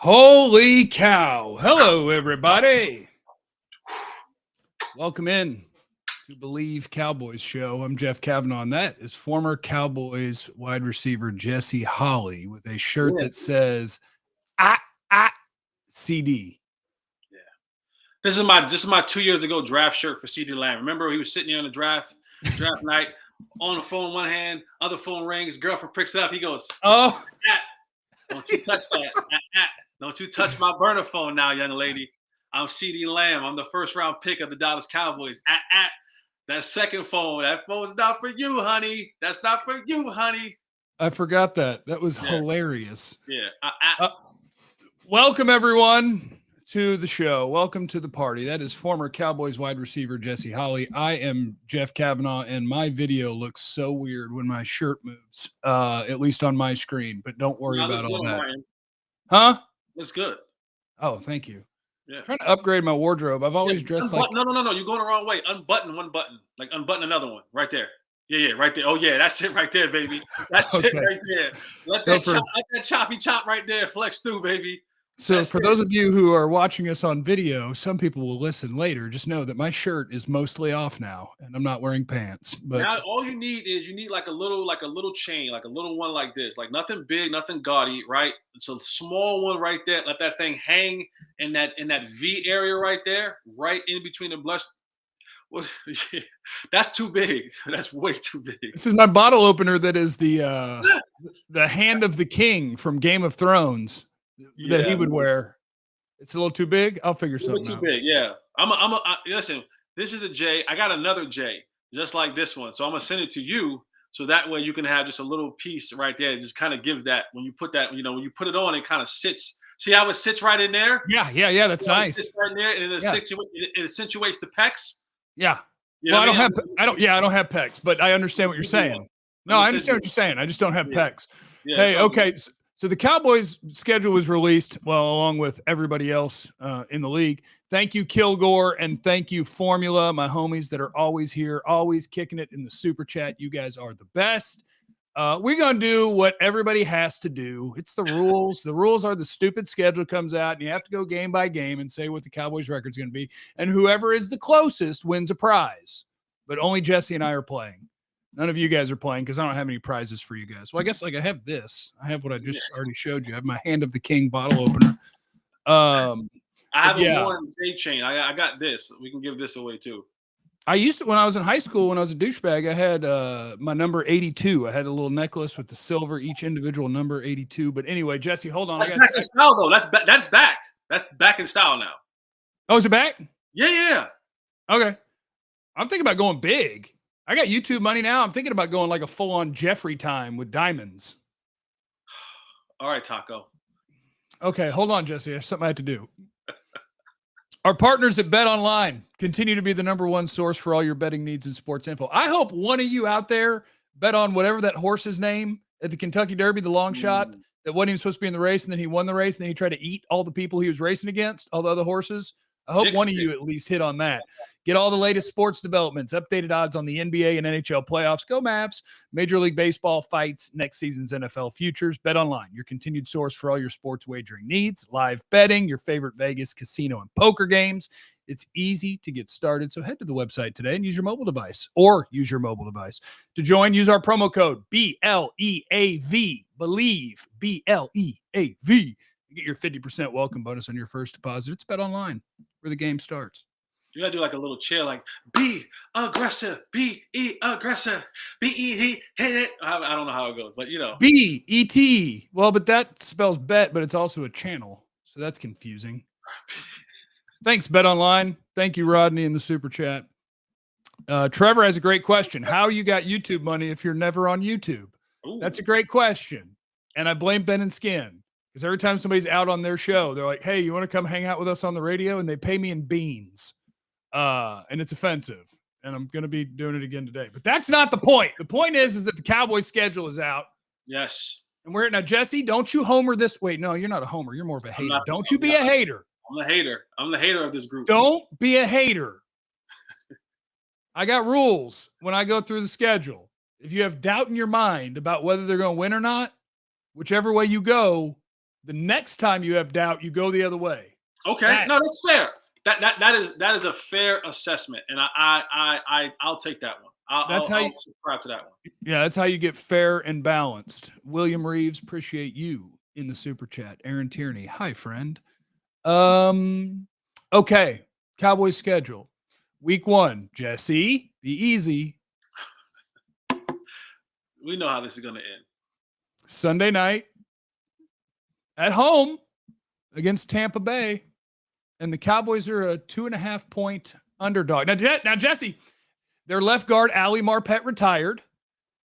Holy cow. Hello, everybody. Welcome in to Believe Cowboys Show. I'm Jeff Cavanaugh, and that is former Cowboys wide receiver Jesse Holley with a shirt that says CD. Yeah. This is my 2 years ago draft shirt for CD Lamb. Remember he was sitting there on the draft night on the phone one hand, other phone rings, girlfriend picks it up. He goes, "Oh, don't you touch that. Don't you touch my burner phone now, young lady. I'm CD Lamb. I'm the first round pick of the Dallas Cowboys. That second phone, that phone's not for you, honey. That's not for you, honey." I forgot that. That was hilarious. Yeah. Welcome, everyone, to the show. Welcome to the party. That is former Cowboys wide receiver Jesse Holley. I am Jeff Cavanaugh, and my video looks so weird when my shirt moves, at least on my screen. But don't worry about all that. Martin. Huh? Looks good. Oh, thank you. Yeah. I'm trying to upgrade my wardrobe. I've always dressed like... No. You're going the wrong way. Unbutton one button. Like unbutton another one. Right there. Yeah, right there. Oh, yeah, that's it right there, baby. That's it right there. Let that choppy chop right there flex through, baby. So for those of you who are watching us on video, some people will listen later. Just know that my shirt is mostly off now, and I'm not wearing pants. But now all you need is like a little chain, like a little one like this, like nothing big, nothing gaudy, right? It's a small one right there. Let that thing hang in that V area right there, right in between the blush. Well, yeah, that's too big. That's way too big. This is my bottle opener. That is the hand of the king from Game of Thrones. That he would wear. It's a little too big. I'll figure something out. Too big, yeah. Listen, this is a J. I got another J just like this one. So I'm gonna send it to you so that way you can have just a little piece right there. Just kind of give that when you put that, when you put it on, it kind of sits. See how it sits right in there? Yeah. That's nice. It sits right in there, and it accentuates the pecs. Yeah. Well, I don't have pecs, but I understand what you're saying. No, I understand what you're saying. I just don't have pecs. Yeah, hey, okay. So the Cowboys schedule was released, along with everybody else in the league. Thank you, Kilgore, and thank you, Formula, my homies that are always here, always kicking it in the super chat. You guys are the best. We're going to do what everybody has to do. It's the rules. The rules are the stupid schedule comes out, and you have to go game by game and say what the Cowboys record is going to be. And whoever is the closest wins a prize. But only Jesse and I are playing. None of you guys are playing because I don't have any prizes for you guys. Well, I guess I have this. I have what I just already showed you. I have my Hand of the King bottle opener. I have a Warren J chain. I got this. We can give this away too. I used to, when I was in high school, when I was a douchebag, I had my number 82. I had a little necklace with the silver, each individual number 82. But anyway, Jesse, hold on. That's back in style, though. That's back. That's back in style now. Oh, is it back? Yeah. Okay. I'm thinking about going big. I got YouTube money now. I'm thinking about going like a full-on Jeffrey time with diamonds. All right, Taco. Okay, hold on, Jesse. There's something I have to do. Our partners at BetOnline continue to be the number one source for all your betting needs and sports info. I hope one of you out there bet on whatever that horse's name at the Kentucky Derby, the long shot, that wasn't even supposed to be in the race, and then he won the race, and then he tried to eat all the people he was racing against, all the other horses. I hope one of you at least hit on that. Get all the latest sports developments, updated odds on the NBA and NHL playoffs. Go Mavs. Major League Baseball fights, next season's NFL futures. BetOnline, your continued source for all your sports wagering needs. Live betting, your favorite Vegas, casino, and poker games. It's easy to get started, so head to the website today and use your mobile device. To join, use our promo code BLEAV. Believe, BLEAV. Get your 50% welcome bonus on your first deposit. It's BetOnline, where the game starts. You gotta do like a little chill, like be aggressive, aggressive, hit it. I don't know how it goes, but BET. Well, but that spells bet, but it's also a channel, so that's confusing. Thanks, BetOnline. Thank you, Rodney, in the super chat. Trevor has a great question. How you got YouTube money if you're never on YouTube? Ooh. That's a great question, and I blame Ben and Skin. Because every time somebody's out on their show, they're like, hey, you want to come hang out with us on the radio? And they pay me in beans. And it's offensive. And I'm going to be doing it again today. But that's not the point. The point is that the Cowboys schedule is out. Yes. And now, Jesse, don't you homer this. Wait, no, you're not a homer. You're more of a hater. Don't you be a hater. I'm the hater. I'm the hater of this group. Don't be a hater. I got rules when I go through the schedule. If you have doubt in your mind about whether they're going to win or not, whichever way you go, The next time you have doubt, you go the other way. Okay, no, that's fair. That is a fair assessment, and I'll take that one. I'll subscribe to that one. Yeah, that's how you get fair and balanced. William Reeves, appreciate you in the super chat. Aaron Tierney, hi friend. Okay, Cowboys schedule. Week 1, Jesse, be easy. We know how this is going to end. Sunday night at home against Tampa Bay, and the Cowboys are a 2.5 point underdog. Now, Jesse, their left guard, Ali Marpet, retired,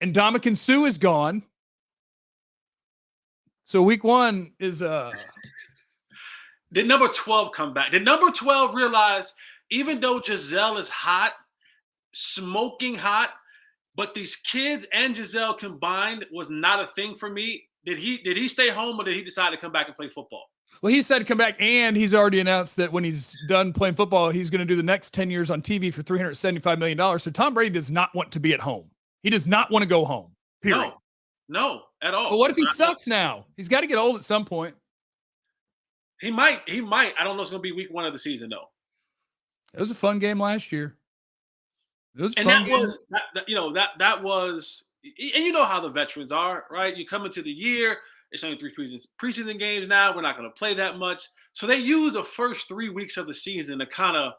and Ndamukong Suh is gone. So week 1 is Did number 12 come back? Did number 12 realize, even though Giselle is hot, smoking hot, but these kids and Giselle combined was not a thing for me? Did he stay home, or did he decide to come back and play football? Well, he said to come back, and he's already announced that when he's done playing football, he's going to do the next 10 years on TV for $375 million. So Tom Brady does not want to be at home. He does not want to go home, period. No, at all. But what if he sucks now? He's got to get old at some point. He might. I don't know if it's going to be week 1 of the season, though. It was a fun game last year. It was and fun that was, and you know how the veterans are, right? You come into the year, it's only 3 preseason games now. We're not going to play that much. So they use the first 3 weeks of the season to kind of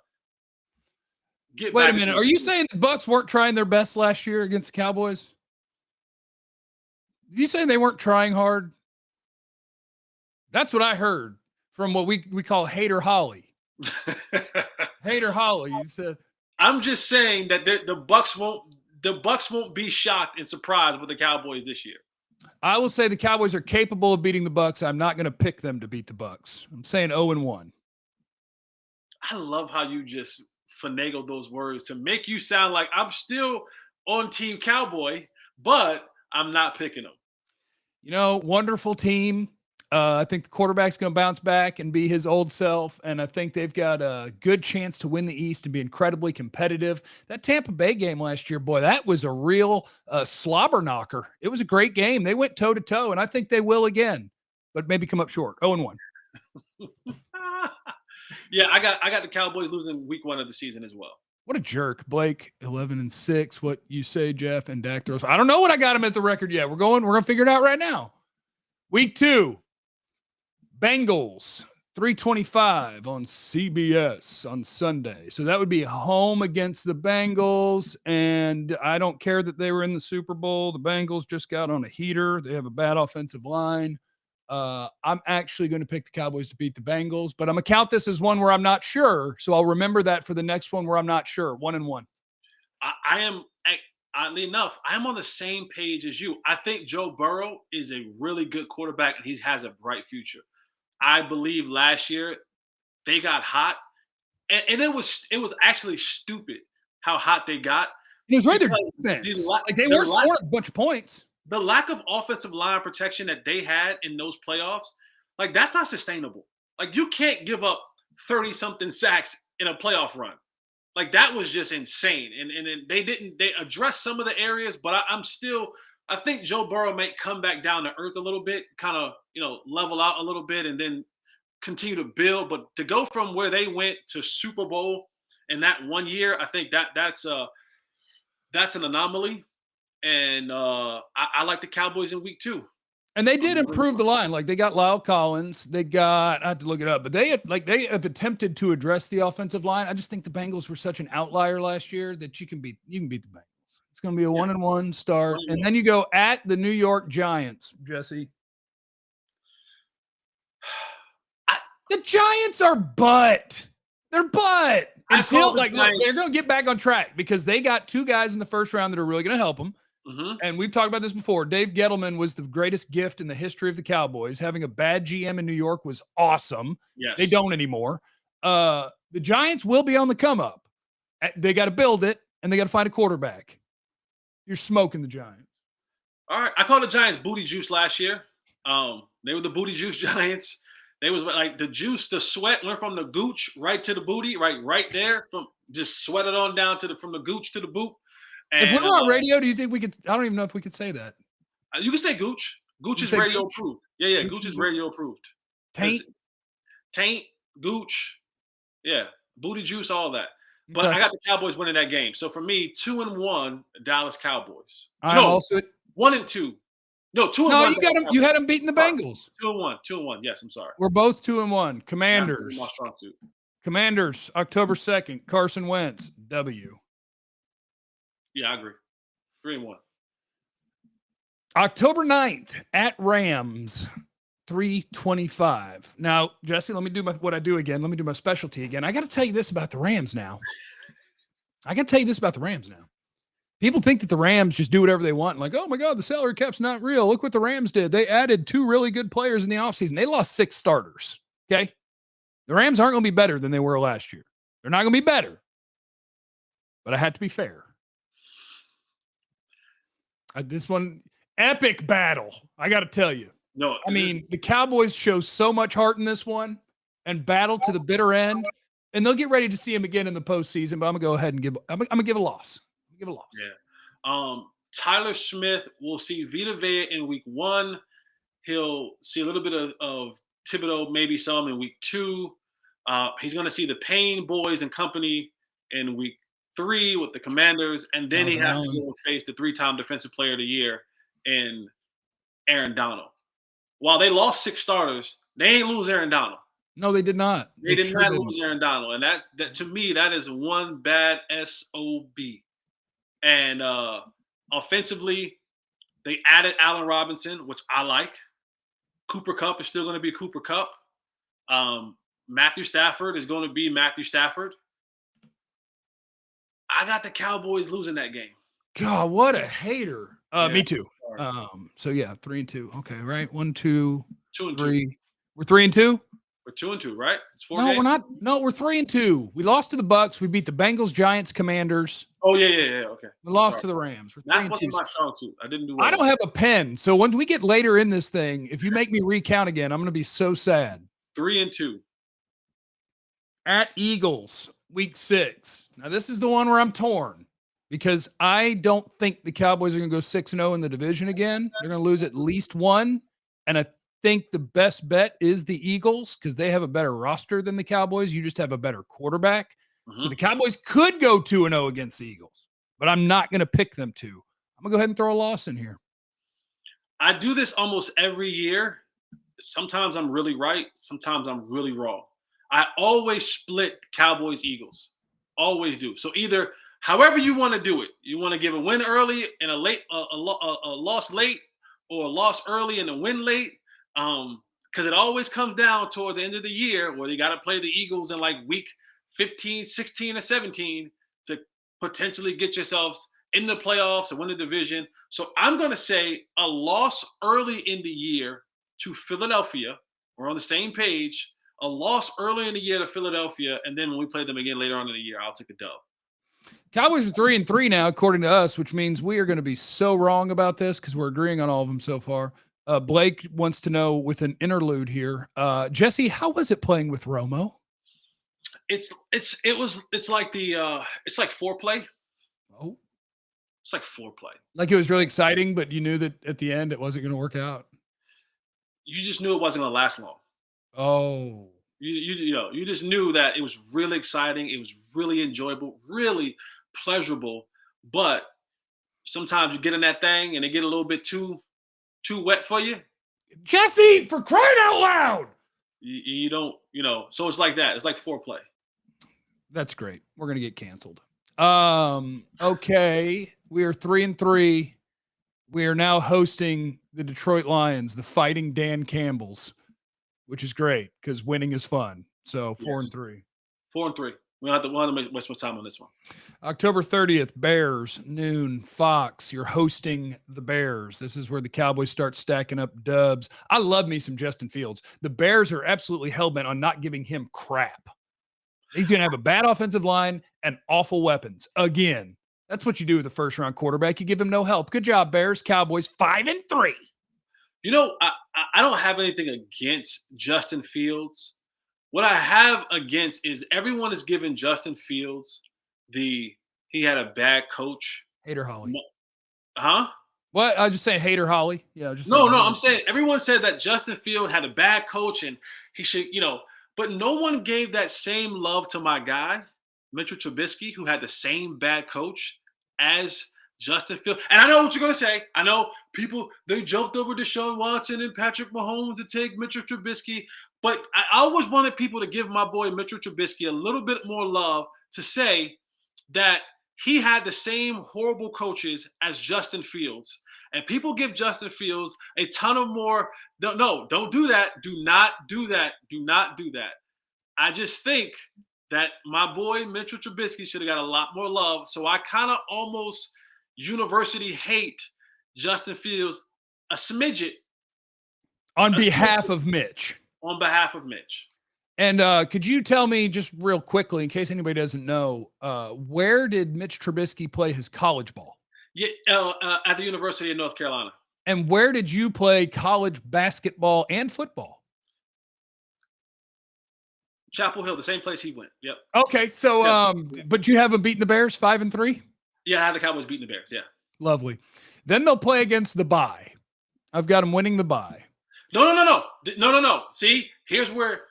get Wait back. a minute. Are you saying the Bucs weren't trying their best last year against the Cowboys? Are you saying they weren't trying hard? That's what I heard from what we call Hater Holley. Hater Holley, he said. I'm just saying that the Bucs won't be shocked and surprised with the Cowboys this year. I will say the Cowboys are capable of beating the Bucs. I'm not going to pick them to beat the Bucs. I'm saying 0-1. I love how you just finagled those words to make you sound like I'm still on Team Cowboy, but I'm not picking them. You know, wonderful team. I think the quarterback's going to bounce back and be his old self, and I think they've got a good chance to win the East and be incredibly competitive. That Tampa Bay game last year, boy, that was a real slobber knocker. It was a great game. They went toe-to-toe, and I think they will again, but maybe come up short. 0-1. Yeah, I got the Cowboys losing week 1 of the season as well. What a jerk. Blake, 11-6. What you say, Jeff, and Dak throws. I don't know what I got him at the record yet. We're going to figure it out right now. Week 2. Bengals, 3:25 on CBS on Sunday. So that would be home against the Bengals, and I don't care that they were in the Super Bowl. The Bengals just got on a heater. They have a bad offensive line. I'm actually going to pick the Cowboys to beat the Bengals, but I'm going to count this as one where I'm not sure, so I'll remember that for the next one where I'm not sure. 1-1. I am, oddly enough, I'm on the same page as you. I think Joe Burrow is a really good quarterback, and he has a bright future. I believe last year they got hot, and it was actually stupid how hot they got. It was right their defense. They weren't scoring a bunch of points. The lack of offensive line protection that they had in those playoffs, like, that's not sustainable. Like, you can't give up 30-something sacks in a playoff run. Like, that was just insane. And they addressed some of the areas, but I think Joe Burrow may come back down to earth a little bit, kind of, level out a little bit and then continue to build. But to go from where they went to Super Bowl in that 1 year, I think that's an anomaly. And I like the Cowboys in week 2. And they did improve the line. Like, they got Lyle Collins. I had to look it up, but they have attempted to address the offensive line. I just think the Bengals were such an outlier last year that you can beat the Bengals. It's going to be a 1-1 start. And then you go at the New York Giants, Jesse. The Giants are butt. They're butt. Until, they're going to get back on track because they got 2 guys in the first round that are really going to help them. Mm-hmm. And we've talked about this before. Dave Gettleman was the greatest gift in the history of the Cowboys. Having a bad GM in New York was awesome. Yes. They don't anymore. The Giants will be on the come up. They got to build it, and they got to find a quarterback. You're smoking the Giants. All right. I called the Giants booty juice last year. They were the booty juice Giants. They was like the juice, the sweat went from the gooch right to the booty, right there. From just sweated on down from the gooch to the boot. And, if we were on radio, do you think we could? I don't even know if we could say that. You can say gooch. Gooch is radio approved. Yeah. Gooch is radio approved. Taint. Taint, Gooch, yeah, booty juice, all that. But Okay. I got the Cowboys winning that game. So for me, 2-1, Dallas Cowboys. I'm also 1-2. No, 2-1. No, you got them. You had them beating the Sorry. Bengals. 2-1. 2-1. Yes, I'm sorry. We're both 2-1. Commanders. My strong suit. Commanders, October 2nd. Carson Wentz, W. Yeah, I agree. 3-1. October 9th at Rams, 325. Now, Jesse, let me do what I do again. Let me do my specialty again. I got to tell you this about the Rams now. People think that the Rams just do whatever they want. Like, oh my God, the salary cap's not real. Look what the Rams did. They added 2 really good players in the offseason. They lost 6 starters. Okay. The Rams aren't going to be better than they were last year. They're not going to be better. But I had to be fair. This one, epic battle. I got to tell you. No, I mean, the Cowboys show so much heart in this one and battle to the bitter end. And they'll get ready to see him again in the postseason. But I'm going to go ahead and I'm going to give a loss. Yeah. Tyler Smith will see Vita Vea in week 1. He'll see a little bit of Thibodeau, maybe some in week 2. He's going to see the Payne boys and company in week 3 with the Commanders. And then he has to go and face the 3-time Defensive Player of the Year in Aaron Donald. While they lost 6 starters, they ain't lose Aaron Donald. No, they did not. They did not lose Aaron Donald. And that to me, that is one bad SOB. And offensively, they added Allen Robinson, which I like. Cooper Kupp is still going to be Cooper Kupp. Matthew Stafford is going to be Matthew Stafford. I got the Cowboys losing that game. God, what a hater. Yeah. Me too. So yeah, 3-2. Okay, right. 1, 2, 2-2. 3. We're 3-2. We're 2-2, right? It's 4 No, games? we're not. No, we're 3-2. We lost to the Bucks. We beat the Bengals, Giants, Commanders. Oh yeah. Okay. We lost to the Rams. We're 3-2. That wasn't my strong suit. I didn't do well. I don't have a pen, so when we get later in this thing, if you make me recount again, I'm going to be so sad. 3-2. At Eagles, week 6. Now this is the one where I'm torn because I don't think the Cowboys are going to go 6-0 in the division again. They're going to lose at least 1, and I think the best bet is the Eagles because they have a better roster than the Cowboys. You just have a better quarterback. So the Cowboys could go 2-0 against the Eagles, but I'm not going to pick them to. I'm going to go ahead and throw a loss in here. I do this almost every year. Sometimes I'm really right. Sometimes I'm really wrong. I always split Cowboys-Eagles. Always do. So either however you want to do it, you want to give a win early and a loss late, or a loss early and a win late. Because it always comes down towards the end of the year where you got to play the Eagles in like week 15, 16, or 17 to potentially get yourselves in the playoffs and win the division. So I'm going to say a loss early in the year to Philadelphia. We're on the same page. A loss early in the year to Philadelphia, and then when we play them again later on in the year, I'll take a dub. Cowboys are 3-3 now, according to us, which means we are going to be so wrong about this because we're agreeing on all of them so far. Blake wants to know with an interlude here. Jesse, how was it playing with Romo? It's like foreplay. Oh, it's like foreplay. Like it was really exciting, but you knew that at the end it wasn't going to work out. You just knew it wasn't going to last long. Oh, you just knew that it was really exciting. It was really enjoyable, really pleasurable. But sometimes you get in that thing and it get a little bit too wet for you. Jesse, for crying out loud. You don't, so it's like that. It's like foreplay. That's great. We're going to get canceled. Okay. We are 3-3. We are now hosting the Detroit Lions, the Fighting Dan Campbells, which is great because winning is fun. So 4-3. 4-3. We don't have to waste much time on this one. October 30th, Bears, noon, Fox. You're hosting the Bears. This is where the Cowboys start stacking up dubs. I love me some Justin Fields. The Bears are absolutely hell-bent on not giving him crap. He's going to have a bad offensive line and awful weapons. Again, that's what you do with a first-round quarterback. You give him no help. Good job, Bears. Cowboys, 5-3. I don't have anything against Justin Fields. What I have against is everyone is giving Justin Fields he had a bad coach. Hater Holley. Huh? What? I was just saying hater Holly. Yeah, just No, saying. no, I'm saying everyone said that Justin Fields had a bad coach and he should, but no one gave that same love to my guy, Mitchell Trubisky, who had the same bad coach as Justin Fields. And I know what you're going to say. I know people, they jumped over Deshaun Watson and Patrick Mahomes to take Mitchell Trubisky. But I always wanted people to give my boy Mitchell Trubisky a little bit more love to say that he had the same horrible coaches as Justin Fields. And people give Justin Fields a ton of more. No, don't do that. Do not do that. Do not do that. I just think that my boy Mitchell Trubisky should have got a lot more love. So I kind of almost university hate Justin Fields a smidget. On behalf of Mitch. On behalf of Mitch. And could you tell me just real quickly, in case anybody doesn't know, where did Mitch Trubisky play his college ball? Yeah, at the University of North Carolina. And where did you play college basketball and football? Chapel Hill, the same place he went. Yep. Okay, so but you haven't beaten the Bears 5-3? Yeah, I had the Cowboys beating the Bears. Yeah. Lovely. Then they'll play against the bye. I've got them winning the bye. No. See, here's where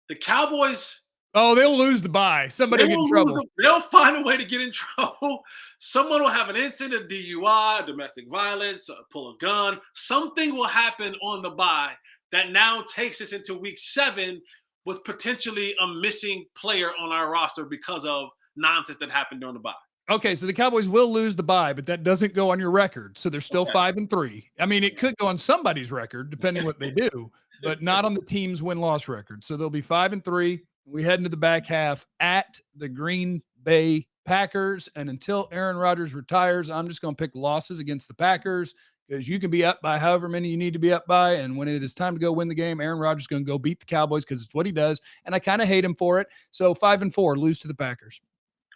the Cowboys. Oh, they'll lose the bye. Somebody will get in trouble. They'll find a way to get in trouble. Someone will have an incident, DUI, domestic violence, pull a gun. Something will happen on the bye that now takes us into week 7 with potentially a missing player on our roster because of nonsense that happened during the bye. Okay, so the Cowboys will lose the bye, but that doesn't go on your record. So they're still 5-3. I mean, it could go on somebody's record, depending what they do, but not on the team's win-loss record. So they'll be 5-3. We head into the back half at the Green Bay Packers. And until Aaron Rodgers retires, I'm just going to pick losses against the Packers because you can be up by however many you need to be up by. And when it is time to go win the game, Aaron Rodgers is going to go beat the Cowboys because it's what he does. And I kind of hate him for it. So 5-4, lose to the Packers.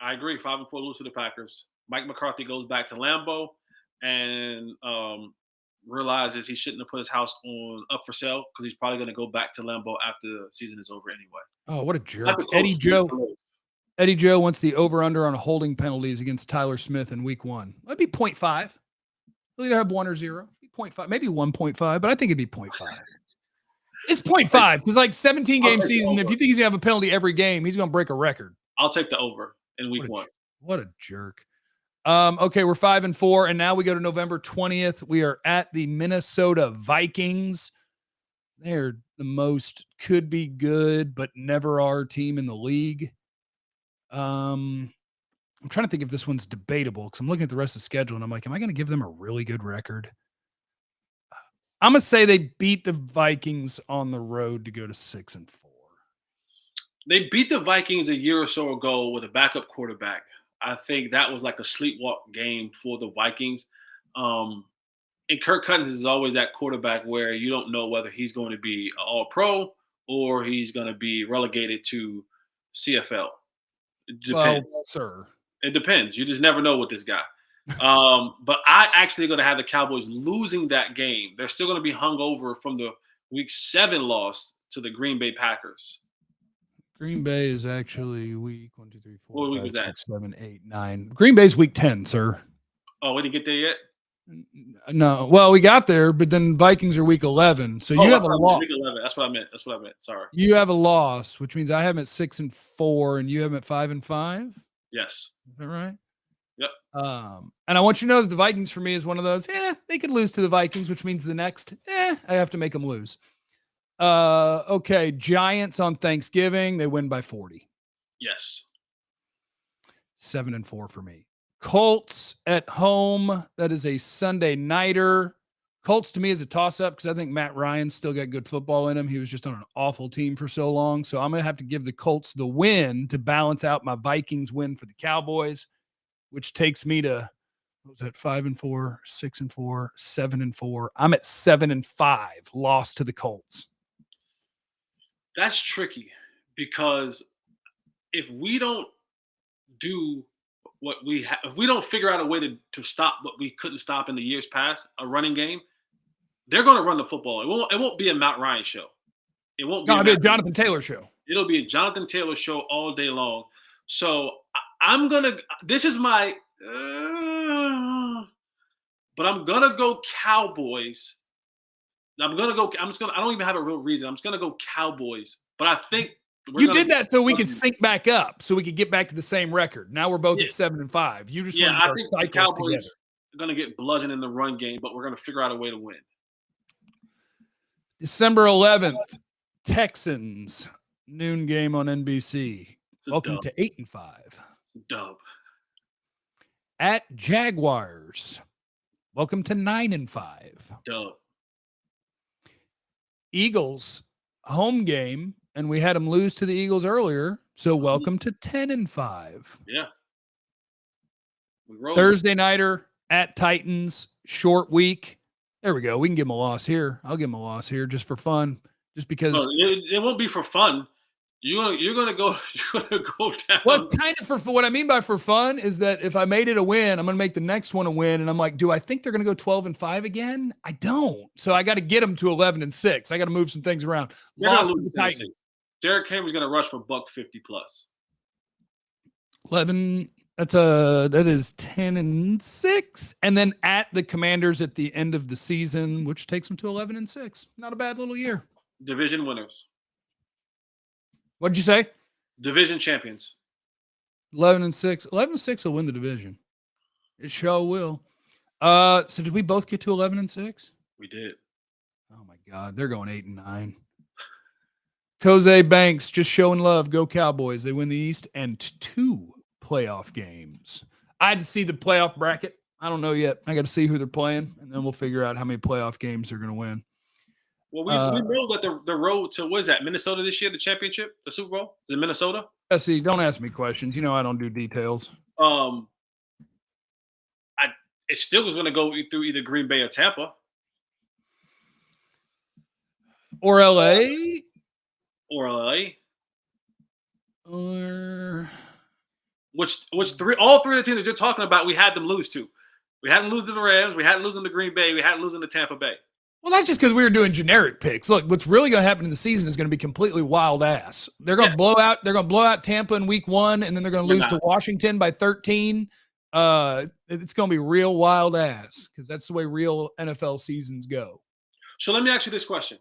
I agree. 5-4, lose to the Packers. Mike McCarthy goes back to Lambeau and realizes he shouldn't have put his house up for sale because he's probably going to go back to Lambeau after the season is over anyway. Oh, what a jerk. Eddie Joe wants the over-under on holding penalties against Tyler Smith in week 1. That'd be 0.5. He'll either have 1 or 0. 0.5, maybe 1.5, but I think it'd be 0.5. It's 0.5 because like 17-game season, if you think he's going to have a penalty every game, he's going to break a record. I'll take the over in week 1. What a jerk. Okay, we're 5-4, and now we go to November 20th. We are at the Minnesota Vikings. They're the most could be good, but never are team in the league. I'm trying to think if this one's debatable because I'm looking at the rest of the schedule, and I'm like, am I going to give them a really good record? I'm going to say they beat the Vikings on the road to go to 6-4. They beat the Vikings a year or so ago with a backup quarterback. I think that was like a sleepwalk game for the Vikings. And Kirk Cousins is always that quarterback where you don't know whether he's going to be an all-pro or he's going to be relegated to CFL. It depends. Well, sir. It depends. You just never know with this guy. But I actually going to have the Cowboys losing that game. They're still going to be hung over from the week 7 loss to the Green Bay Packers. Green Bay is actually week 1, 2, 3, 4, what 5, week 6, 7, 8, 9. Green Bay's week 10, sir. Oh, we didn't get there yet? No. Well, we got there, but then Vikings are week 11. So you have a loss. Week 11. That's what I meant. Sorry. You have a loss, which means I have them at 6-4 and you have them at 5-5. Yes. Is that right? Yep. And I want you to know that the Vikings for me is one of those, they could lose to the Vikings, which means the next, I have to make them lose. Okay. Giants on Thanksgiving. They win by 40. Yes. 7-4 for me. Colts at home. That is a Sunday nighter. Colts to me is a toss-up because I think Matt Ryan's still got good football in him. He was just on an awful team for so long. So I'm going to have to give the Colts the win to balance out my Vikings win for the Cowboys, which takes me to, what was that, 5-4, 6-4, 7-4. I'm at 7-5, lost to the Colts. That's tricky because if we don't do what if we don't figure out a way to stop what we couldn't stop in the years past, a running game, they're going to run the football. It won't be a Matt Ryan show. It won't be a Jonathan Taylor show. It'll be a Jonathan Taylor show all day long. So but but I'm gonna go Cowboys. I don't even have a real reason. I'm just gonna go Cowboys. But I think you did that so we could sync back up, so we could get back to the same record. Now we're both at 7-5. You just want to get our I think the cycles Cowboys together. are gonna get bludgeoned in the run game, but we're gonna figure out a way to win. December 11th, Texans noon game on NBC. Welcome to 8-5. Dub. At Jaguars. Welcome to 9-5. Dub. Eagles home game, and we had them lose to the Eagles earlier. So welcome to 10-5. Yeah. Thursday nighter at Titans, short week. There we go. We can give them a loss here. I'll give them a loss here just for fun, just because it won't be for fun. You're gonna go down. Well, it's kind of for what I mean by for fun is that if I made it a win, I'm gonna make the next one a win, and I'm like, do I think they're gonna go 12-5 again? I don't. So I got to get them to 11-6. I got to move some things around. Lost to the Titans. Derrick Henry's gonna rush for $150+. 11. That is 10-6, and then at the Commanders at the end of the season, which takes them to 11-6. Not a bad little year. Division winners. What'd you say? Division champions. 11-6. 11-6 will win the division. It sure will. So did we both get to 11-6? We did. Oh my God, they're going 8-9. Jose Banks just showing love. Go Cowboys. They win the East and 2 playoff games. I had to see the playoff bracket. I don't know yet. I got to see who they're playing, and then we'll figure out how many playoff games they're going to win. Well, we know that the road to, what is that, Minnesota this year, the championship, the Super Bowl? Is it Minnesota? See, don't ask me questions. You know I don't do details. It still is going to go through either Green Bay or Tampa. Or L.A. Or L.A. Or... all three of the teams that you're talking about, we had them lose to. We had them lose to the Rams. We had them losing to Green Bay. We had them losing to Tampa Bay. Well, that's just because we were doing generic picks. Look, what's really going to happen in the season is going to be completely wild ass. They're going to blow out. They're going to blow out Tampa in week 1, and then they're going to lose to Washington by 13. It's going to be real wild ass because that's the way real NFL seasons go. So let me ask you this question: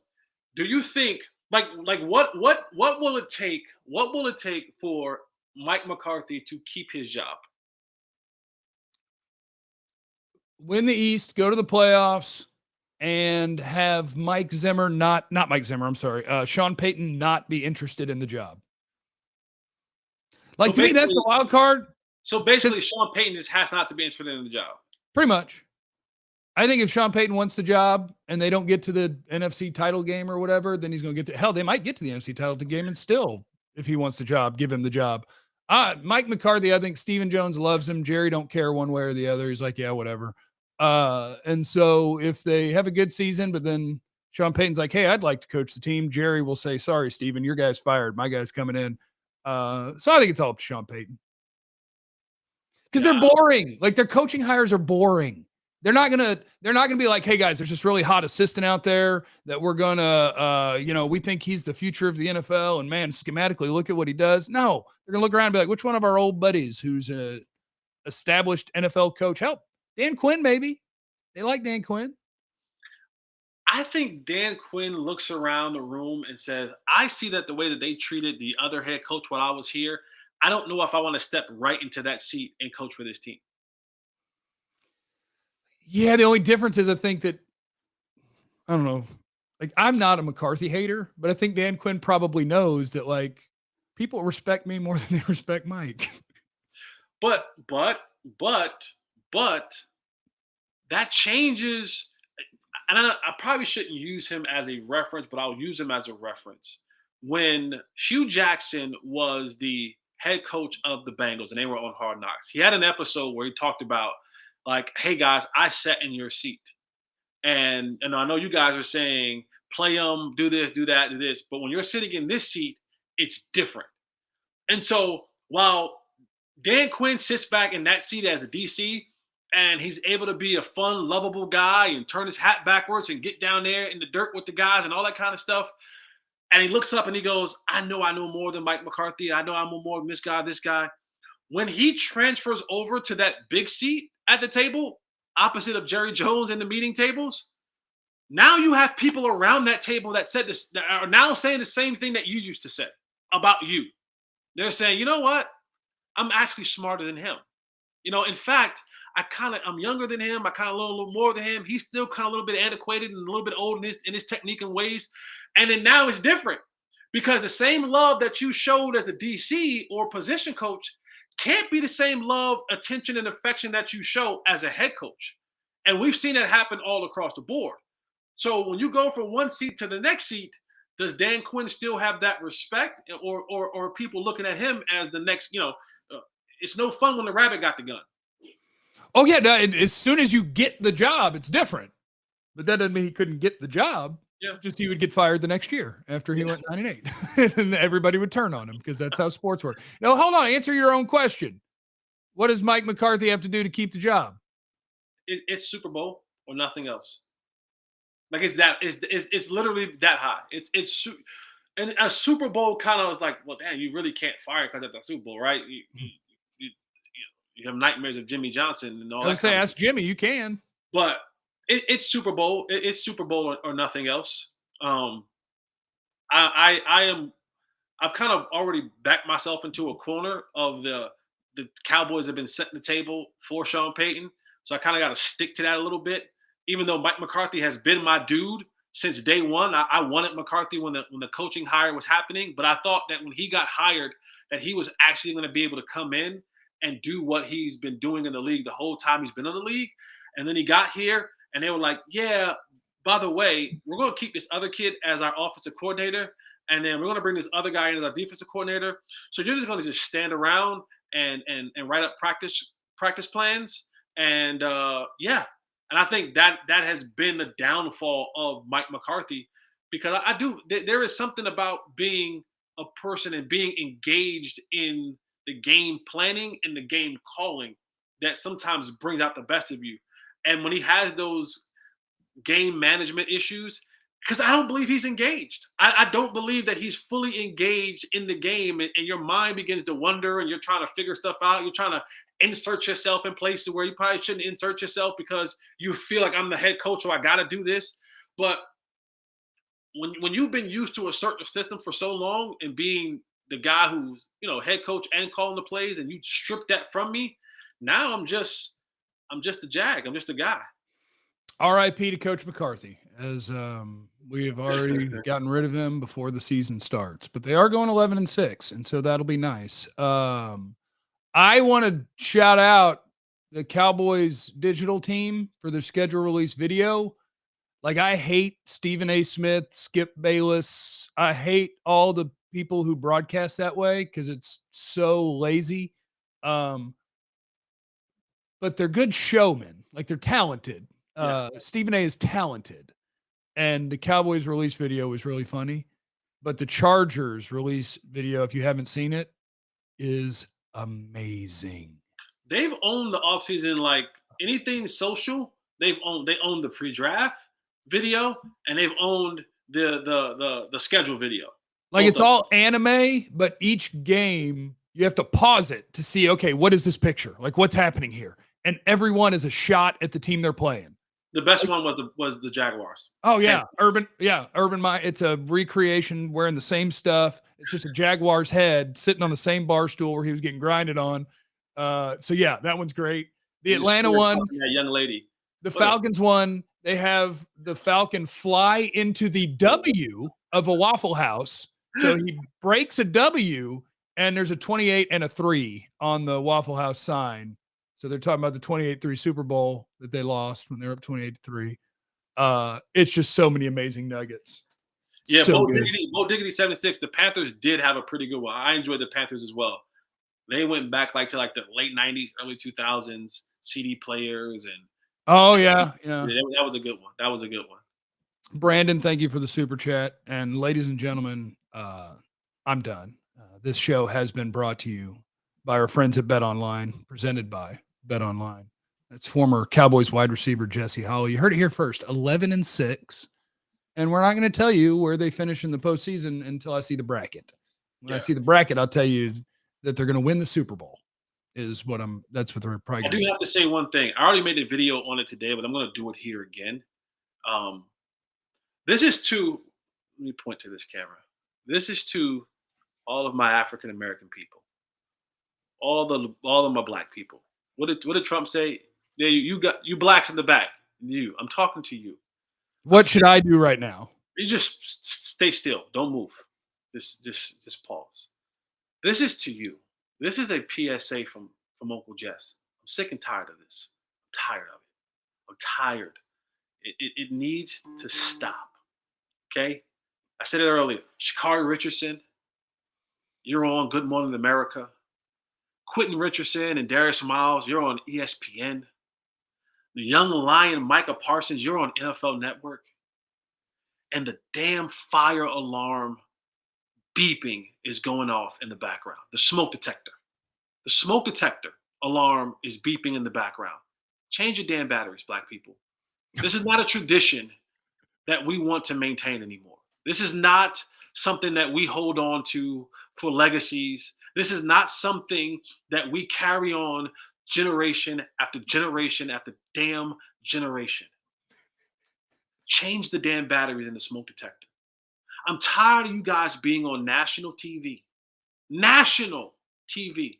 do you think what will it take? What will it take for Mike McCarthy to keep his job? Win the East, go to the playoffs, and have Mike Zimmer not Mike Zimmer, I'm sorry, Sean Payton not be interested in the job. Like, to me, that's the wild card. So basically, Sean Payton just has not to be interested in the job. Pretty much. I think if Sean Payton wants the job and they don't get to the NFC title game or whatever, then he's going to get to – hell, they might get to the NFC title game and still, if he wants the job, give him the job. Mike McCarthy, I think Stephen Jones loves him. Jerry don't care one way or the other. He's like, yeah, whatever. And so if they have a good season, but then Sean Payton's like, hey, I'd like to coach the team, Jerry will say, sorry, Stephen, your guy's fired. My guy's coming in. So I think it's all up to Sean Payton. Because they're boring. Like, their coaching hires are boring. They're not gonna be like, hey guys, there's this really hot assistant out there that we're gonna we think he's the future of the NFL, and man, schematically look at what he does. No, they're gonna look around and be like, which one of our old buddies who's a established NFL coach? Help, Dan Quinn, maybe. They like Dan Quinn. I think Dan Quinn looks around the room and says, I see that the way that they treated the other head coach while I was here, I don't know if I want to step right into that seat and coach for this team. Yeah, the only difference is I think that, I don't know, like, I'm not a McCarthy hater, but I think Dan Quinn probably knows that, like, people respect me more than they respect Mike. But that changes. And I probably shouldn't use him as a reference, but I'll use him as a reference. When Hugh Jackson was the head coach of the Bengals and they were on Hard Knocks, he had an episode where he talked about, like, hey guys, I sat in your seat. And I know you guys are saying, play them, do this, do that, do this. But when you're sitting in this seat, it's different. And so while Dan Quinn sits back in that seat as a DC, and he's able to be a fun, lovable guy and turn his hat backwards and get down there in the dirt with the guys and all that kind of stuff. And he looks up and he goes, I know more than Mike McCarthy. I know more than this guy. When he transfers over to that big seat at the table, opposite of Jerry Jones in the meeting tables. Now you have people around that table that said this, that are now saying the same thing that you used to say about you. They're saying, you know what? I'm actually smarter than him. In fact, I'm younger than him. I kind of learn a little more than him. He's still kind of a little bit antiquated and a little bit old in his technique and ways. And then now it's different because the same love that you showed as a DC or position coach can't be the same love, attention, and affection that you show as a head coach. And we've seen that happen all across the board. So when you go from one seat to the next seat, does Dan Quinn still have that respect, or are people looking at him as the next? It's no fun when the rabbit got the gun. Oh yeah, no, as soon as you get the job, it's different. But that doesn't mean he couldn't get the job. Yeah. Just he would get fired the next year after he went 9-8, and everybody would turn on him because that's how sports work. No, hold on. Answer your own question. What does Mike McCarthy have to do to keep the job? It's Super Bowl or nothing else. Like it's literally that high. And a Super Bowl kind of is like, well, damn, you really can't fire because of the Super Bowl, right? You have nightmares of Jimmy Johnson and all. I was say, ask Jimmy. You can, but it's Super Bowl. It's Super Bowl or nothing else. I've kind of already backed myself into a corner of the Cowboys have been setting the table for Sean Payton, so I kind of got to stick to that a little bit. Even though Mike McCarthy has been my dude since day one, I wanted McCarthy when the coaching hire was happening, but I thought that when he got hired, that he was actually going to be able to come in and do what he's been doing in the league the whole time he's been in the league. And then he got here, and they were like, yeah, by the way, we're going to keep this other kid as our offensive coordinator, and then we're going to bring this other guy in as our defensive coordinator. So you're just going to just stand around and write up practice plans. And yeah. And I think that has been the downfall of Mike McCarthy, because there is something about being a person and being engaged in the game planning and the game calling that sometimes brings out the best of you. And when he has those game management issues, because I don't believe he's engaged. I don't believe that he's fully engaged in the game, and your mind begins to wonder and you're trying to figure stuff out. You're trying to insert yourself in places where you probably shouldn't insert yourself because you feel like I'm the head coach, so I got to do this. But when you've been used to a certain system for so long and being the guy who's, head coach and calling the plays, and you strip that from me, now I'm just a jag. I'm just a guy. R.I.P. to Coach McCarthy, as we have already gotten rid of him before the season starts. But they are going 11-6, and so that'll be nice. I want to shout out the Cowboys digital team for their schedule release video. Like, I hate Stephen A. Smith, Skip Bayless. I hate all the people who broadcast that way because it's so lazy. But they're good showmen. Like, they're talented. Stephen A. is talented. And the Cowboys release video was really funny. But the Chargers release video, if you haven't seen it, is amazing. They've owned the offseason like anything social. They own the pre-draft video, and they've owned the schedule video. Like, it's all anime, but each game you have to pause it to see, okay, what is this picture? Like, what's happening here? And everyone is a shot at the team they're playing. The best one was the Jaguars. Oh yeah, Urban. It's a recreation wearing the same stuff. It's just a Jaguar's head sitting on the same bar stool where he was getting grinded on. So yeah, that one's great. The Atlanta one, that young lady. The Falcons one, they have the Falcon fly into the W of a Waffle House. So he breaks a W, and there's a 28 and a 3 on the Waffle House sign. So they're talking about the 28-3 Super Bowl that they lost when they were up 28-3. It's just so many amazing nuggets. Yeah, so Bo Diggity 76. The Panthers did have a pretty good one. I enjoyed the Panthers as well. They went back to the late 90s, early 2000s, CD players. And oh, yeah. That was a good one. That was a good one. Brandon, thank you for the super chat. And ladies and gentlemen, I'm done. This show has been brought to you by our friends at BetOnline, presented by BetOnline. That's former Cowboys wide receiver Jesse Holley. You heard it here first, 11-6. And we're not going to tell you where they finish in the postseason until I see the bracket. When I see the bracket, I'll tell you that they're going to win the Super Bowl. is what that's what they're probably I do have to say one thing. I already made a video on it today, but I'm going to do it here again. This is to, let me point to this camera. This is to all of my African American people, all of my black people. What did Trump say? Yeah, you got you blacks in the back. I'm talking to you. What should I do right now? You just stay still. Don't move. Just pause. This is to you. This is a PSA from Uncle Jess. I'm sick and tired of this. I'm tired of it. I'm tired. It needs to stop. Okay? I said it earlier. Sha'Carri Richardson, you're on Good Morning America. Quentin Richardson and Darius Miles, you're on ESPN. The young lion Micah Parsons, you're on NFL Network. And the damn fire alarm beeping is going off in the background. The smoke detector. The smoke detector alarm is beeping in the background. Change your damn batteries, black people. This is not a tradition that we want to maintain anymore. This is not something that we hold on to for legacies. This is not something that we carry on generation after generation after damn generation. Change the damn batteries in the smoke detector. I'm tired of you guys being on national TV. National TV.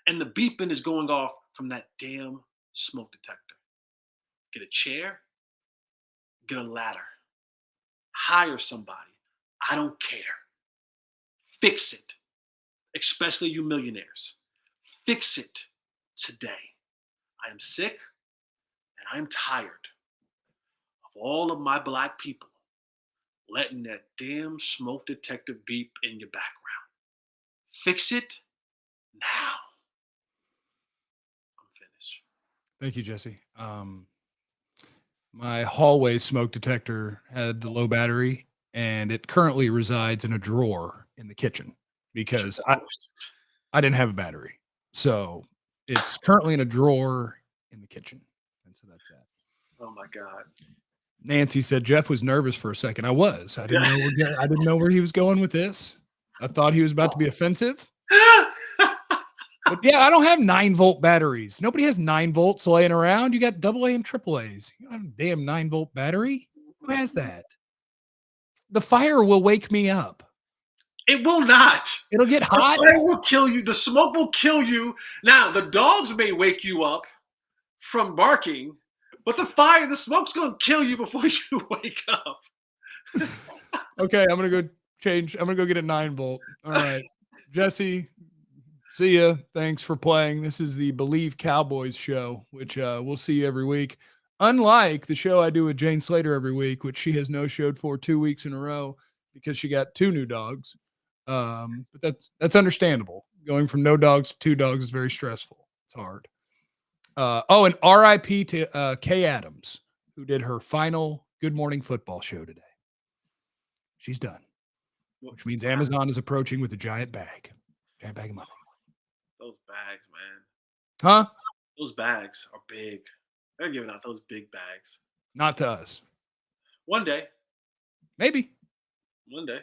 And the beeping is going off from that damn smoke detector. Get a chair. Get a ladder. Hire somebody. I don't care. Fix it. Especially you millionaires. Fix it today. I am sick and I am tired of all of my black people letting that damn smoke detector beep in your background. Fix it now. I'm finished. Thank you, Jesse. My hallway smoke detector had the low battery, and it currently resides in a drawer in the kitchen because I didn't have a battery. So it's currently in a drawer in the kitchen. And so that's that. Oh my God. Nancy said Jeff was nervous for a second. I was. I didn't know where he was going with this. I thought he was about to be offensive. But yeah, I don't have 9-volt batteries. Nobody has 9 volts laying around. You got AA and AAAs. You don't have a damn 9-volt battery. Who has that? The fire will wake me up. It will not. It'll get hot. The fire will kill you. The smoke will kill you. Now, the dogs may wake you up from barking, but the smoke's going to kill you before you wake up. Okay, I'm going to go change. I'm going to go get a 9-volt. All right. Jesse, see ya. Thanks for playing. This is the Believe Cowboys show, which we'll see every week. Unlike the show I do with Jane Slater every week, which she has no-showed for 2 weeks in a row because she got 2 new dogs. But that's understandable. Going from no dogs to 2 dogs is very stressful. It's hard. And RIP to Kay Adams, who did her final Good Morning Football show today. She's done, which means Amazon is approaching with a giant bag of money. Those bags, man. Huh? Those bags are big. They're giving out those big bags. Not to us. One day. Maybe. One day.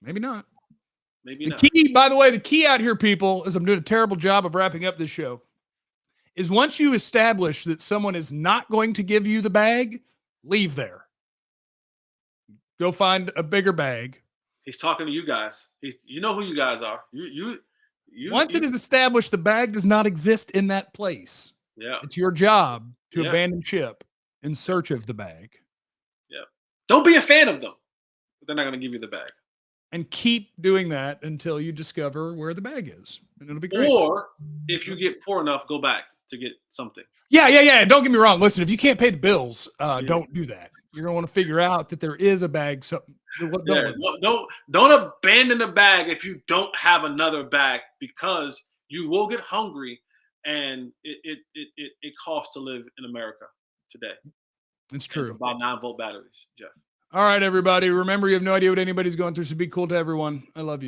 Maybe not. Maybe the not. Key, by the way, the key out here, people, is I'm doing a terrible job of wrapping up this show, is once you establish that someone is not going to give you the bag, leave there. Go find a bigger bag. He's talking to you guys. You know who you guys are. Once it is established the bag does not exist in that place. Yeah. It's your job to abandon ship in search of the bag. Yeah. Don't be a fan of them. But they're not going to give you the bag. And keep doing that until you discover where the bag is. And it'll be great. Or if you get poor enough, go back to get something. Yeah. Don't get me wrong. Listen, if you can't pay the bills, don't do that. You're going to want to figure out that there is a bag. Don't abandon the bag if you don't have another bag, because you will get hungry, and it costs to live in America today. It's true. It's about 9-volt batteries, Jeff. All right, everybody. Remember, you have no idea what anybody's going through, so be cool to everyone. I love you.